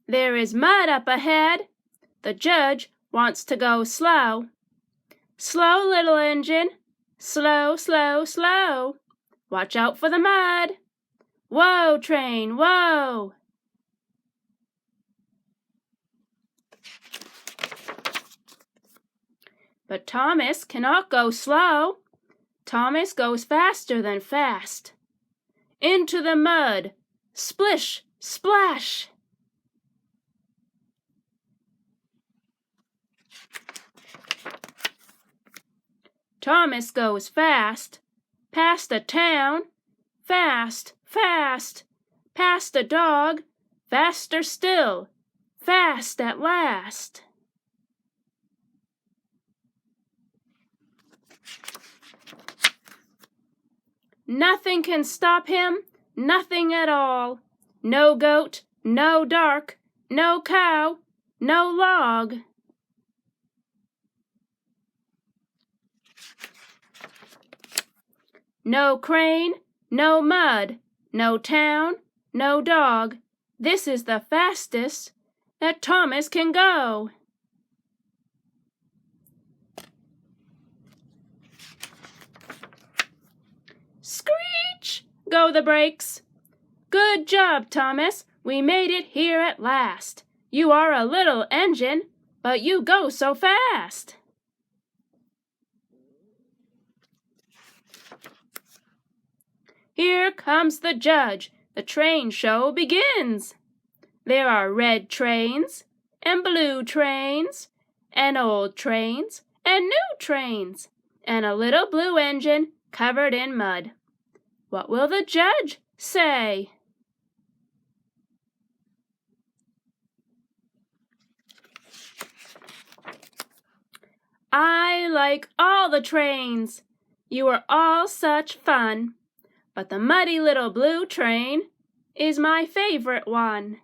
There is mud up ahead. The judge wants to go slow. Slow, little engine. Slow, slow, slow. Watch out for the mud. Whoa, train, whoa. But Thomas cannot go slow. Thomas goes faster than fast. Into the mud. Splish, splash. Thomas goes fast, past a town, fast, fast, past a dog, faster still, fast at last. Nothing can stop him, nothing at all. No goat, no dark, no cow, no log. No crane, no mud, no town, no dog. This is the fastest that Thomas can go. Screech! Go the brakes. Good job, Thomas. We made it here at last. You are a little engine, but you go so fast. Here comes the judge. The train show begins. There are red trains and blue trains and old trains and new trains and a little blue engine covered in mud. What will the judge say? I like all the trains. You are all such fun. But the muddy little blue train is my favorite one.